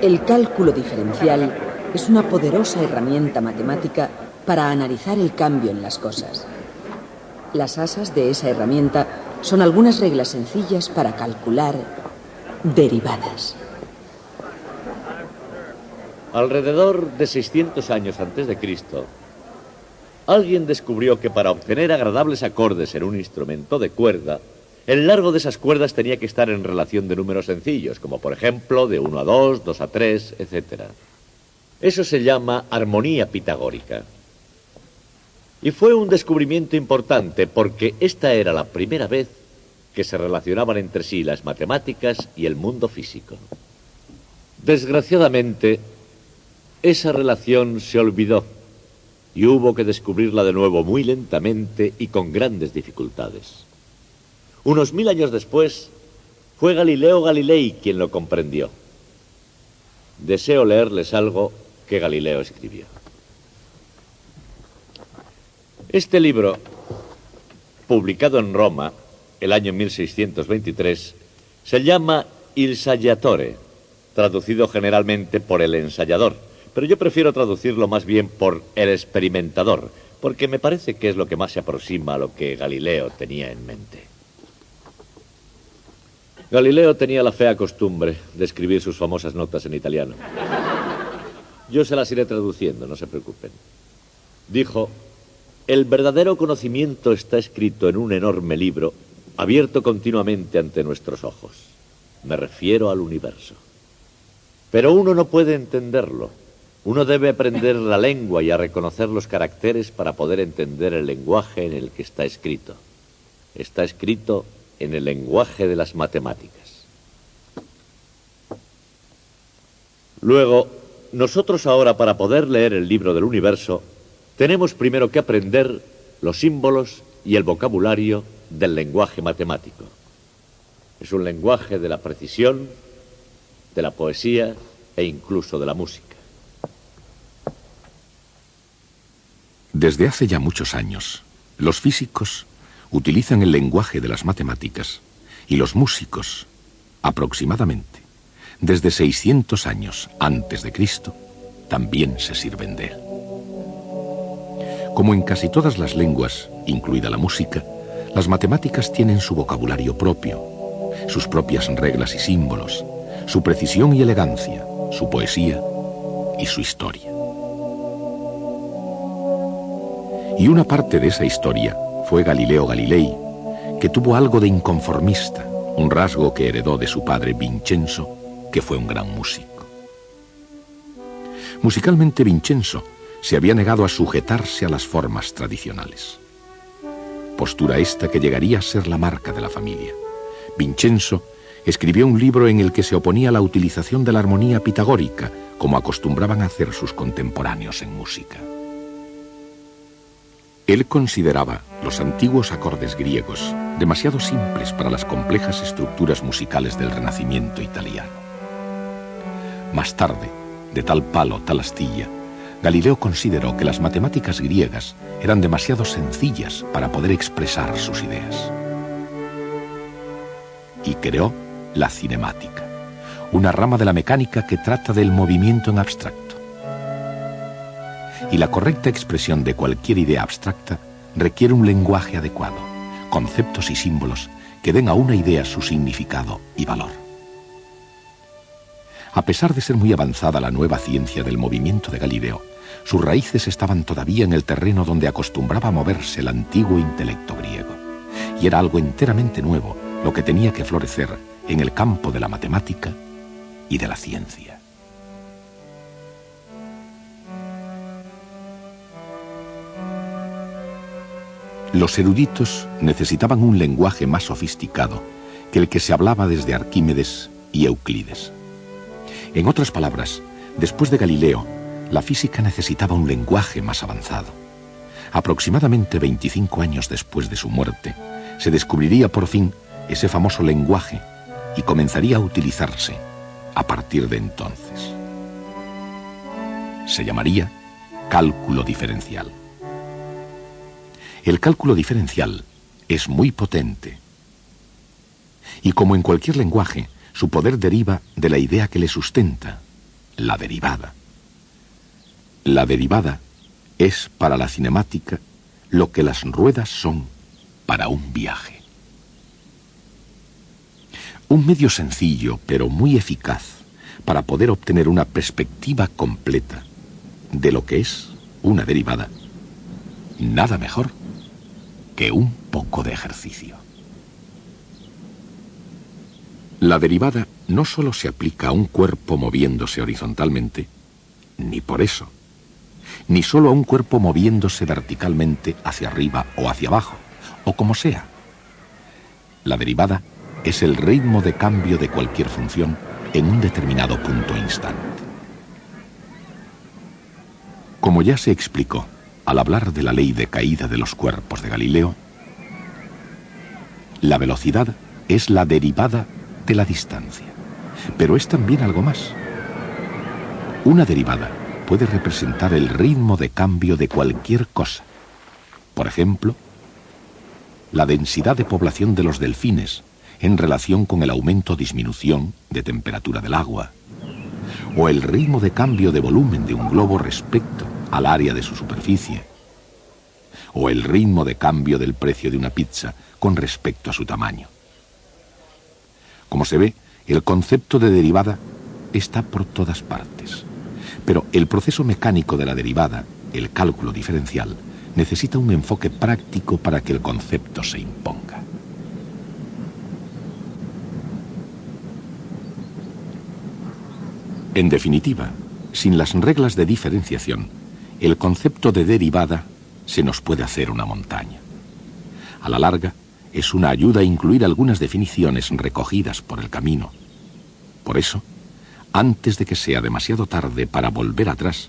El cálculo diferencial es una poderosa herramienta matemática para analizar el cambio en las cosas. Las asas de esa herramienta son algunas reglas sencillas para calcular derivadas. Alrededor de 600 años antes de Cristo, alguien descubrió que para obtener agradables acordes en un instrumento de cuerda, el largo de esas cuerdas tenía que estar en relación de números sencillos, como por ejemplo de 1 a 2, 2 a 3, etc. Eso se llama armonía pitagórica. Y fue un descubrimiento importante porque esta era la primera vez que se relacionaban entre sí las matemáticas y el mundo físico. Desgraciadamente, esa relación se olvidó y hubo que descubrirla de nuevo muy lentamente y con grandes dificultades. Unos 1000 años después, fue Galileo Galilei quien lo comprendió. Deseo leerles algo que Galileo escribió. Este libro, publicado en Roma, el año 1623, se llama Il Saggiatore, traducido generalmente por el ensayador, pero yo prefiero traducirlo más bien por el experimentador, porque me parece que es lo que más se aproxima a lo que Galileo tenía en mente. Galileo tenía la fea costumbre de escribir sus famosas notas en italiano. Yo se las iré traduciendo, no se preocupen. Dijo: el verdadero conocimiento está escrito en un enorme libro, abierto continuamente ante nuestros ojos. Me refiero al universo. Pero uno no puede entenderlo. Uno debe aprender la lengua y a reconocer los caracteres para poder entender el lenguaje en el que está escrito. Está escrito en el lenguaje de las matemáticas. Luego, nosotros ahora, para poder leer el libro del universo, tenemos primero que aprender los símbolos y el vocabulario del lenguaje matemático. Es un lenguaje de la precisión, de la poesía e incluso de la música. Desde hace ya muchos años, los físicos utilizan el lenguaje de las matemáticas y los músicos, aproximadamente, desde 600 años antes de Cristo, también se sirven de él. Como en casi todas las lenguas, incluida la música, las matemáticas tienen su vocabulario propio, sus propias reglas y símbolos, su precisión y elegancia, su poesía y su historia. Y una parte de esa historia fue Galileo Galilei, que tuvo algo de inconformista, un rasgo que heredó de su padre Vincenzo, que fue un gran músico. Musicalmente, Vincenzo se había negado a sujetarse a las formas tradicionales. Postura esta que llegaría a ser la marca de la familia. Vincenzo escribió un libro en el que se oponía a la utilización de la armonía pitagórica, como acostumbraban a hacer sus contemporáneos en música. Él consideraba los antiguos acordes griegos demasiado simples para las complejas estructuras musicales del Renacimiento italiano. Más tarde, de tal palo, tal astilla, Galileo consideró que las matemáticas griegas eran demasiado sencillas para poder expresar sus ideas. Y creó la cinemática, una rama de la mecánica que trata del movimiento en abstracto. Y la correcta expresión de cualquier idea abstracta requiere un lenguaje adecuado, conceptos y símbolos que den a una idea su significado y valor. A pesar de ser muy avanzada la nueva ciencia del movimiento de Galileo, sus raíces estaban todavía en el terreno donde acostumbraba moverse el antiguo intelecto griego. Y era algo enteramente nuevo lo que tenía que florecer en el campo de la matemática y de la ciencia. Los eruditos necesitaban un lenguaje más sofisticado que el que se hablaba desde Arquímedes y Euclides. En otras palabras, después de Galileo, la física necesitaba un lenguaje más avanzado. Aproximadamente 25 años después de su muerte, se descubriría por fin ese famoso lenguaje y comenzaría a utilizarse a partir de entonces. Se llamaría cálculo diferencial. El cálculo diferencial es muy potente y, como en cualquier lenguaje, su poder deriva de la idea que le sustenta la derivada. La derivada es para la cinemática lo que las ruedas son para un viaje. Un medio sencillo, pero muy eficaz, para poder obtener una perspectiva completa de lo que es una derivada. Nada mejor que un poco de ejercicio. La derivada no solo se aplica a un cuerpo moviéndose horizontalmente, ni por eso, ni solo a un cuerpo moviéndose verticalmente hacia arriba o hacia abajo, o como sea. La derivada es el ritmo de cambio de cualquier función en un determinado punto instante. Como ya se explicó al hablar de la ley de caída de los cuerpos de Galileo, la velocidad es la derivada de la distancia, pero es también algo más. Una derivada puede representar el ritmo de cambio de cualquier cosa. Por ejemplo, la densidad de población de los delfines en relación con el aumento o disminución de temperatura del agua, o el ritmo de cambio de volumen de un globo respecto al área de su superficie, o el ritmo de cambio del precio de una pizza con respecto a su tamaño. Como se ve, el concepto de derivada está por todas partes, pero el proceso mecánico de la derivada, el cálculo diferencial, necesita un enfoque práctico para que el concepto se imponga. En definitiva, sin las reglas de diferenciación, el concepto de derivada se nos puede hacer una montaña. A la larga, es una ayuda a incluir algunas definiciones recogidas por el camino. Por eso, antes de que sea demasiado tarde para volver atrás,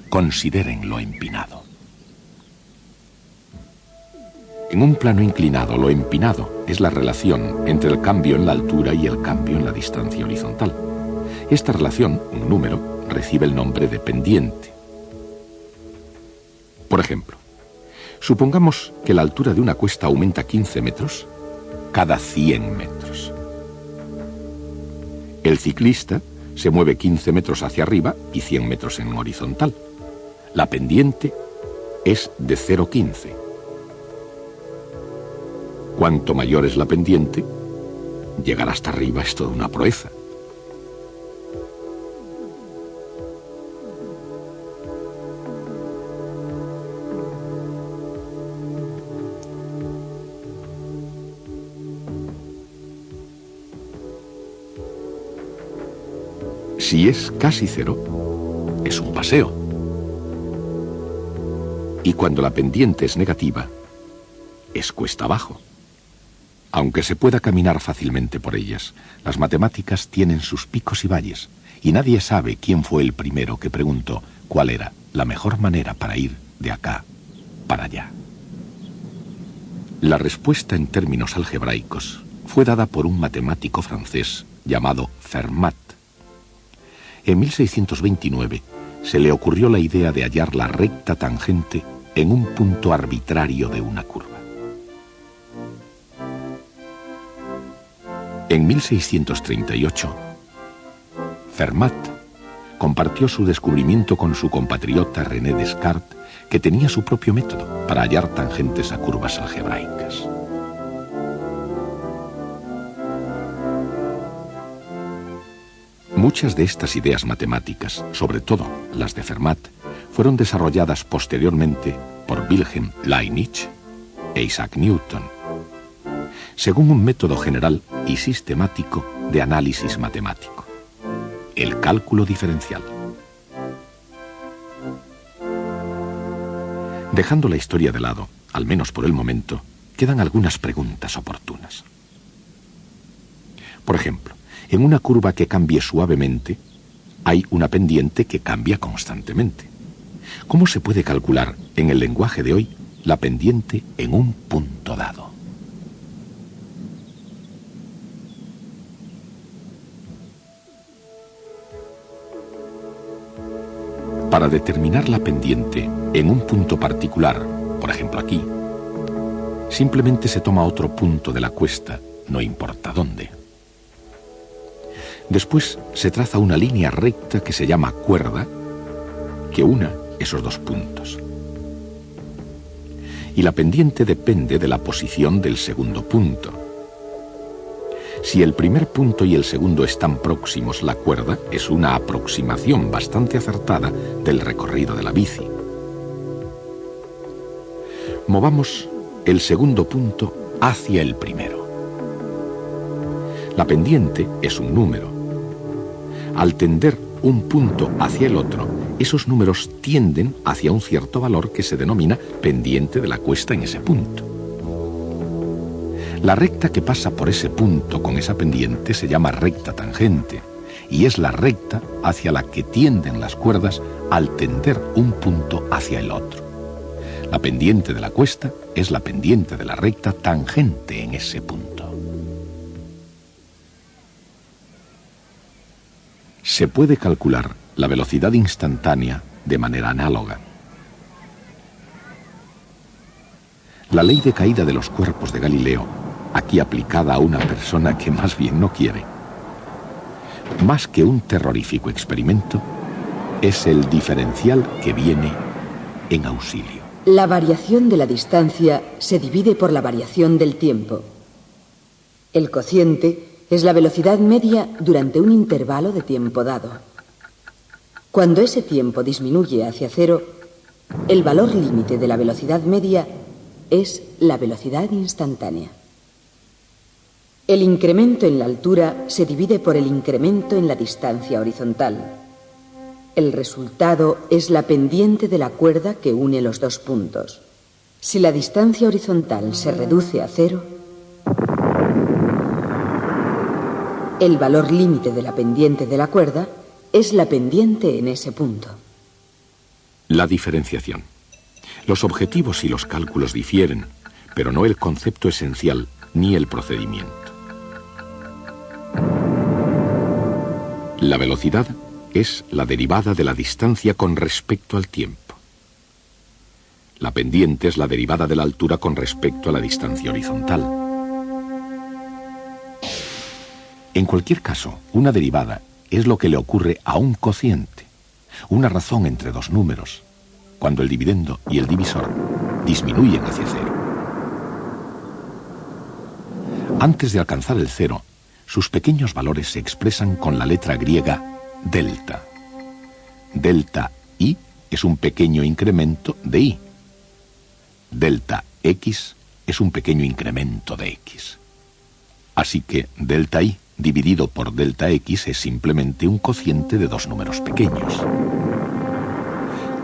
consideren lo empinado. En un plano inclinado, lo empinado es la relación entre el cambio en la altura y el cambio en la distancia horizontal. Esta relación, un número, recibe el nombre de pendiente. Por ejemplo, supongamos que la altura de una cuesta aumenta 15 metros cada 100 metros. El ciclista se mueve 15 metros hacia arriba y 100 metros en horizontal. La pendiente es de 0,15. Cuanto mayor es la pendiente, llegar hasta arriba es toda una proeza. Si es casi cero, es un paseo. Y cuando la pendiente es negativa, es cuesta abajo. Aunque se pueda caminar fácilmente por ellas, las matemáticas tienen sus picos y valles, y nadie sabe quién fue el primero que preguntó cuál era la mejor manera para ir de acá para allá. La respuesta en términos algebraicos fue dada por un matemático francés llamado Fermat. En 1629 se le ocurrió la idea de hallar la recta tangente en un punto arbitrario de una curva. En 1638, Fermat compartió su descubrimiento con su compatriota René Descartes, que tenía su propio método para hallar tangentes a curvas algebraicas. Muchas de estas ideas matemáticas, sobre todo las de Fermat, fueron desarrolladas posteriormente por Wilhelm Leibniz e Isaac Newton, según un método general y sistemático de análisis matemático, el cálculo diferencial. Dejando la historia de lado, al menos por el momento, quedan algunas preguntas oportunas. Por ejemplo, en una curva que cambie suavemente, hay una pendiente que cambia constantemente. ¿Cómo se puede calcular, en el lenguaje de hoy, la pendiente en un punto dado? Para determinar la pendiente en un punto particular, por ejemplo aquí, simplemente se toma otro punto de la cuesta, no importa dónde. Después se traza una línea recta que se llama cuerda, que una esos dos puntos. Y la pendiente depende de la posición del segundo punto. Si el primer punto y el segundo están próximos, la cuerda es una aproximación bastante acertada del recorrido de la bici. Movamos el segundo punto hacia el primero. La pendiente es un número. Al tender un punto hacia el otro, esos números tienden hacia un cierto valor que se denomina pendiente de la cuesta en ese punto. La recta que pasa por ese punto con esa pendiente se llama recta tangente, y es la recta hacia la que tienden las cuerdas al tender un punto hacia el otro. La pendiente de la cuesta es la pendiente de la recta tangente en ese punto. Se puede calcular la velocidad instantánea de manera análoga. La ley de caída de los cuerpos de Galileo, aquí aplicada a una persona que más bien no quiere, más que un terrorífico experimento, es el diferencial que viene en auxilio. La variación de la distancia se divide por la variación del tiempo. El cociente es la velocidad media durante un intervalo de tiempo dado. Cuando ese tiempo disminuye hacia cero, el valor límite de la velocidad media es la velocidad instantánea. El incremento en la altura se divide por el incremento en la distancia horizontal. El resultado es la pendiente de la cuerda que une los dos puntos. Si la distancia horizontal se reduce a cero, el valor límite de la pendiente de la cuerda es la pendiente en ese punto. La diferenciación. Los objetivos y los cálculos difieren, pero no el concepto esencial ni el procedimiento. La velocidad es la derivada de la distancia con respecto al tiempo. La pendiente es la derivada de la altura con respecto a la distancia horizontal. En cualquier caso, una derivada es lo que le ocurre a un cociente, una razón entre dos números, cuando el dividendo y el divisor disminuyen hacia cero. Antes de alcanzar el cero, sus pequeños valores se expresan con la letra griega delta. Delta i es un pequeño incremento de i. Delta x es un pequeño incremento de x. Así que delta i dividido por delta x es simplemente un cociente de dos números pequeños.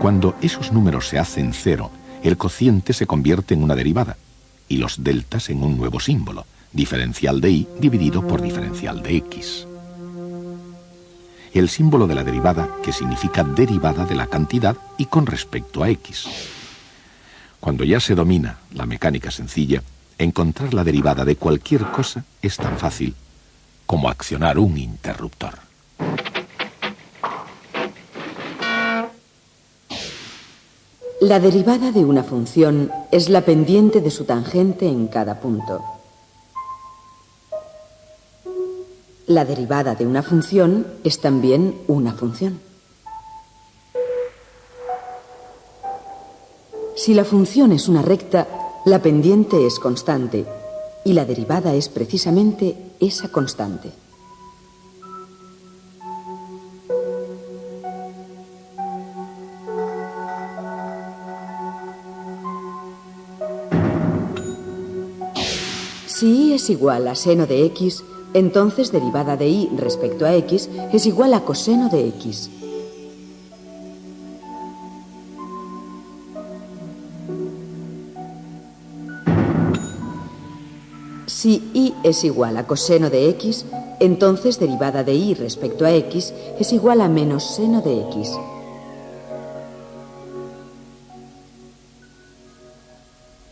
Cuando esos números se hacen cero, el cociente se convierte en una derivada y los deltas en un nuevo símbolo, diferencial de y dividido por diferencial de x. El símbolo de la derivada, que significa derivada de la cantidad y con respecto a x. Cuando ya se domina la mecánica sencilla, encontrar la derivada de cualquier cosa es tan fácil como accionar un interruptor. La derivada de una función es la pendiente de su tangente en cada punto. La derivada de una función es también una función. Si la función es una recta, la pendiente es constante y la derivada es precisamente esa constante. Si y es igual a seno de x, entonces derivada de y respecto a x es igual a coseno de x. Si y es igual a coseno de x, entonces derivada de y respecto a x es igual a menos seno de x.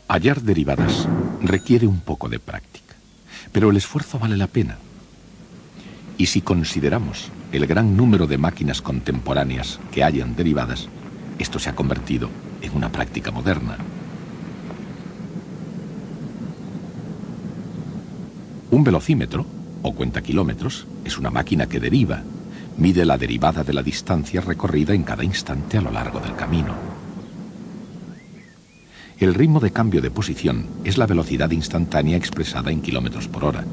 Hallar derivadas requiere un poco de práctica, pero el esfuerzo vale la pena. Y si consideramos el gran número de máquinas contemporáneas que hallan derivadas, esto se ha convertido en una práctica moderna. Un velocímetro o cuenta kilómetros, es una máquina que deriva, mide la derivada de la distancia recorrida en cada instante a lo largo del camino. El ritmo de cambio de posición es la velocidad instantánea expresada en kilómetros por hora.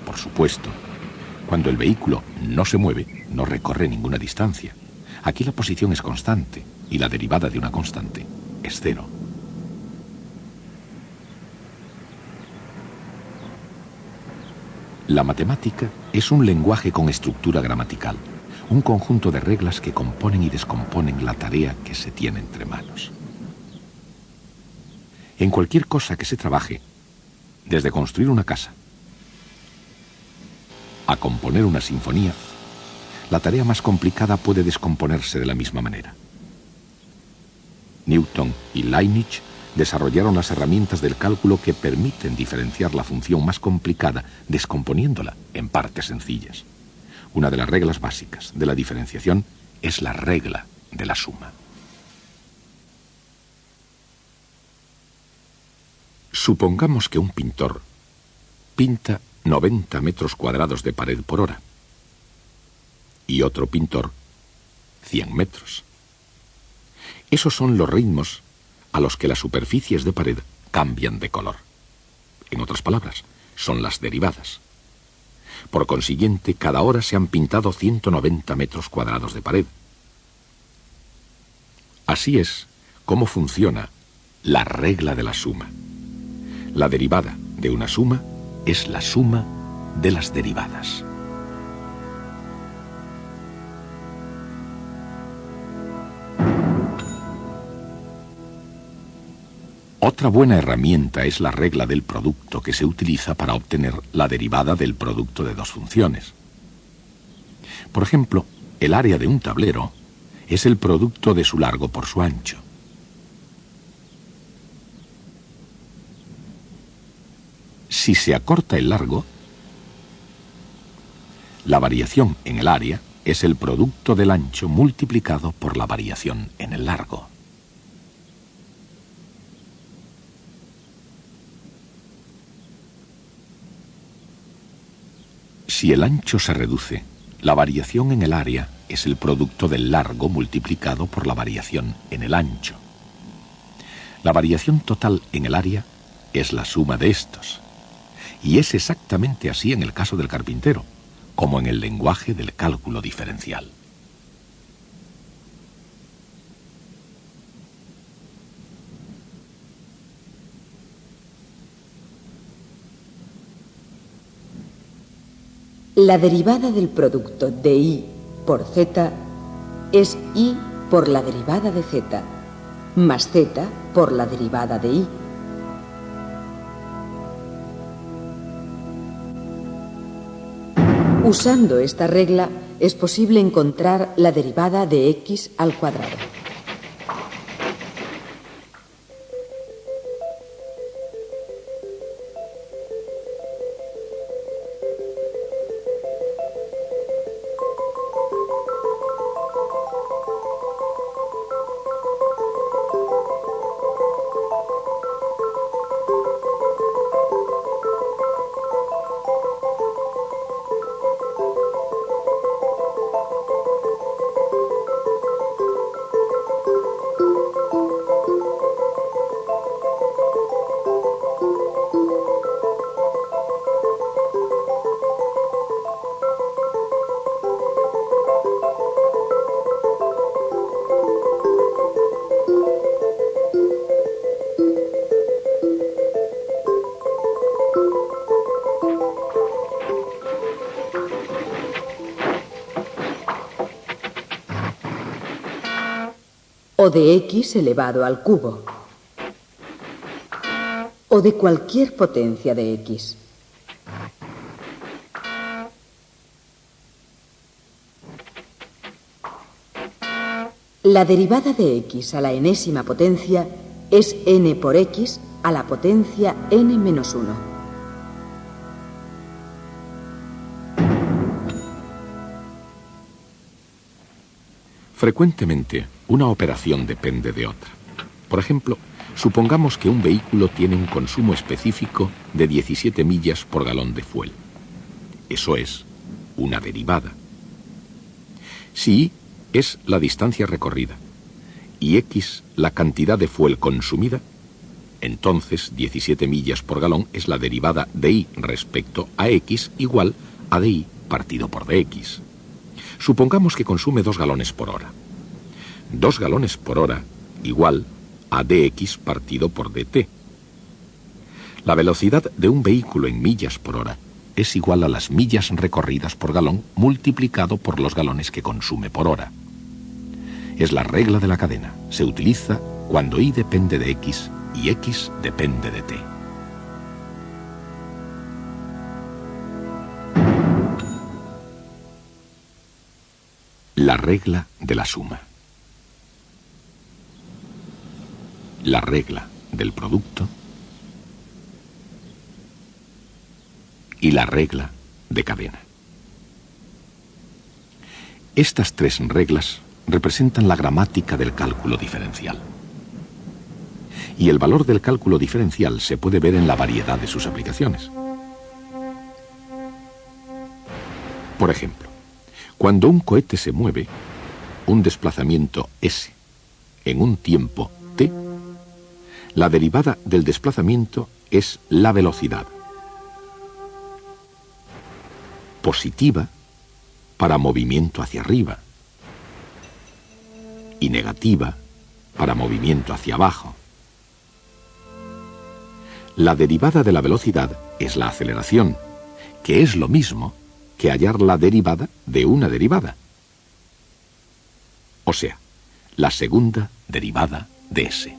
Por supuesto, cuando el vehículo no se mueve, no recorre ninguna distancia. Aquí la posición es constante y la derivada de una constante es cero. La matemática es un lenguaje con estructura gramatical, un conjunto de reglas que componen y descomponen la tarea que se tiene entre manos. En cualquier cosa que se trabaje, desde construir una casa a componer una sinfonía, la tarea más complicada puede descomponerse de la misma manera. Newton y Leibniz desarrollaron las herramientas del cálculo que permiten diferenciar la función más complicada descomponiéndola en partes sencillas. Una de las reglas básicas de la diferenciación es la regla de la suma. Supongamos que un pintor pinta 90 metros cuadrados de pared por hora y otro pintor 100 metros. Esos son los ritmos a los que las superficies de pared cambian de color. En otras palabras, son las derivadas. Por consiguiente, cada hora se han pintado 190 metros cuadrados de pared. Así es como funciona la regla de la suma. La derivada de una suma es la suma de las derivadas. Otra buena herramienta es la regla del producto que se utiliza para obtener la derivada del producto de dos funciones. Por ejemplo, el área de un tablero es el producto de su largo por su ancho. Si se acorta el largo, la variación en el área es el producto del ancho multiplicado por la variación en el largo. Si el ancho se reduce, la variación en el área es el producto del largo multiplicado por la variación en el ancho. La variación total en el área es la suma de estos. Y es exactamente así en el caso del carpintero, como en el lenguaje del cálculo diferencial. La derivada del producto de y por z es y por la derivada de z, más z por la derivada de y. Usando esta regla, es posible encontrar la derivada de x al cuadrado. O de x elevado al cubo, o de cualquier potencia de x. La derivada de x a la enésima potencia es n por x a la potencia n menos 1. Frecuentemente, una operación depende de otra. Por ejemplo, Supongamos que un vehículo tiene un consumo específico de 17 millas por galón de fuel. Eso es una derivada. Si Y es la distancia recorrida y X la cantidad de fuel consumida, entonces 17 millas por galón es la derivada de Y respecto a X igual a dY partido por dX. Supongamos que consume 2 galones por hora. 2 galones por hora igual a dx partido por dt. La velocidad de un vehículo en millas por hora es igual a las millas recorridas por galón multiplicado por los galones que consume por hora. Es la regla de la cadena. Se utiliza cuando Y depende de X y X depende de T. La regla de la suma. La regla del producto y la regla de cadena. Estas 3 reglas representan la gramática del cálculo diferencial. Y el valor del cálculo diferencial se puede ver en la variedad de sus aplicaciones. Por ejemplo, cuando un cohete se mueve, un desplazamiento s, en un tiempo t, la derivada del desplazamiento es la velocidad. Positiva para movimiento hacia arriba y negativa para movimiento hacia abajo. La derivada de la velocidad es la aceleración, que es lo mismo que hallar la derivada de una derivada. O sea, la segunda derivada de S.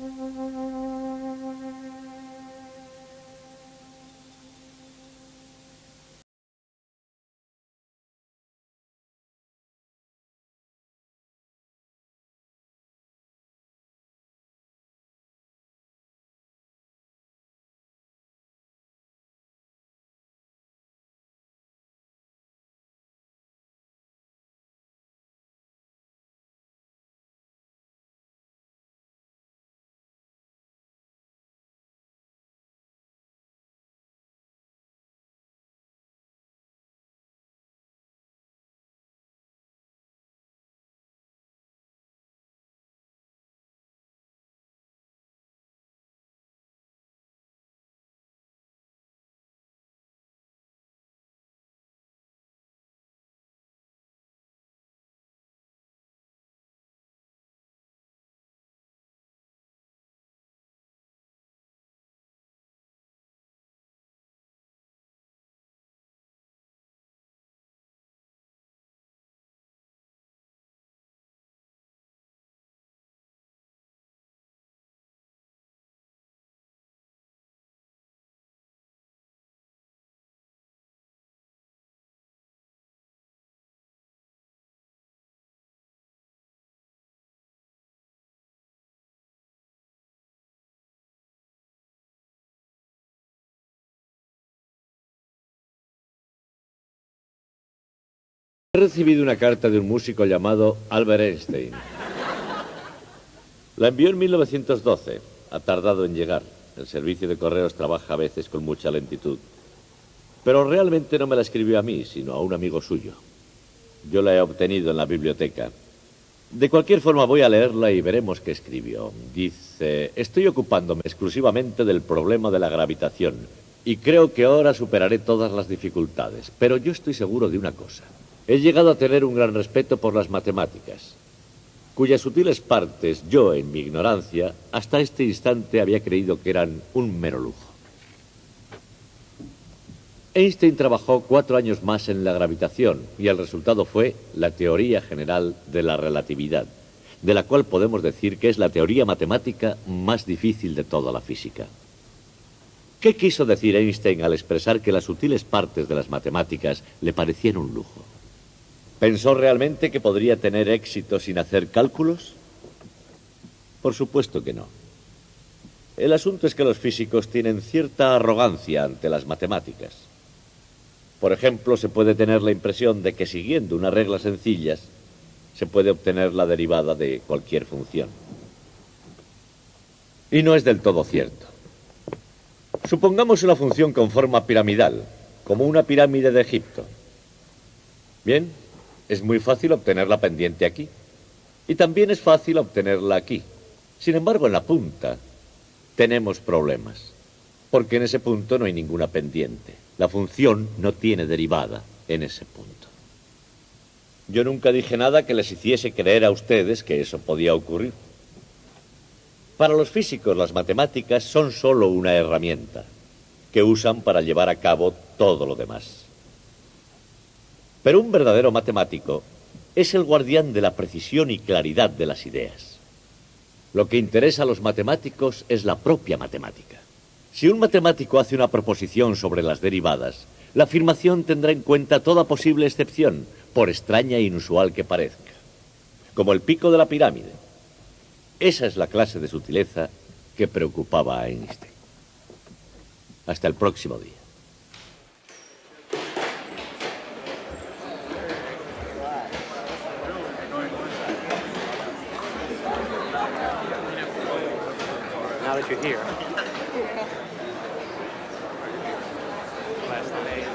He recibido una carta de un músico llamado Albert Einstein. La envió en 1912. Ha tardado en llegar. El servicio de correos trabaja a veces con mucha lentitud. Pero realmente no me la escribió a mí, sino a un amigo suyo. Yo la he obtenido en la biblioteca. De cualquier forma voy a leerla y veremos qué escribió. Dice: estoy ocupándome exclusivamente del problema de la gravitación y creo que ahora superaré todas las dificultades. Pero yo estoy seguro de una cosa. He llegado a tener un gran respeto por las matemáticas, cuyas sutiles partes yo, en mi ignorancia, hasta este instante había creído que eran un mero lujo. Einstein trabajó 4 años más en la gravitación y el resultado fue la teoría general de la relatividad, de la cual podemos decir que es la teoría matemática más difícil de toda la física. ¿Qué quiso decir Einstein al expresar que las sutiles partes de las matemáticas le parecían un lujo? ¿Pensó realmente que podría tener éxito sin hacer cálculos? Por supuesto que no. El asunto es que los físicos tienen cierta arrogancia ante las matemáticas. Por ejemplo, se puede tener la impresión de que siguiendo unas reglas sencillas se puede obtener la derivada de cualquier función. Y no es del todo cierto. Supongamos una función con forma piramidal, como una pirámide de Egipto. Bien, es muy fácil obtener la pendiente aquí. Y también es fácil obtenerla aquí. Sin embargo, en la punta tenemos problemas. Porque en ese punto no hay ninguna pendiente. La función no tiene derivada en ese punto. Yo nunca dije nada que les hiciese creer a ustedes que eso podía ocurrir. Para los físicos, las matemáticas son solo una herramienta que usan para llevar a cabo todo lo demás. Pero un verdadero matemático es el guardián de la precisión y claridad de las ideas. Lo que interesa a los matemáticos es la propia matemática. Si un matemático hace una proposición sobre las derivadas, la afirmación tendrá en cuenta toda posible excepción, por extraña e inusual que parezca, como el pico de la pirámide. Esa es la clase de sutileza que preocupaba a Einstein. Hasta el próximo día. Now that you're here. Last name.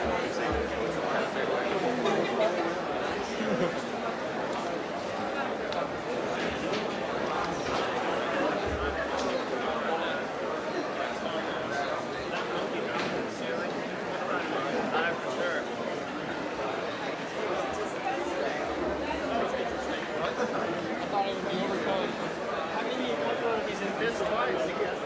I thought it would be overcome. How many more of these in this twice?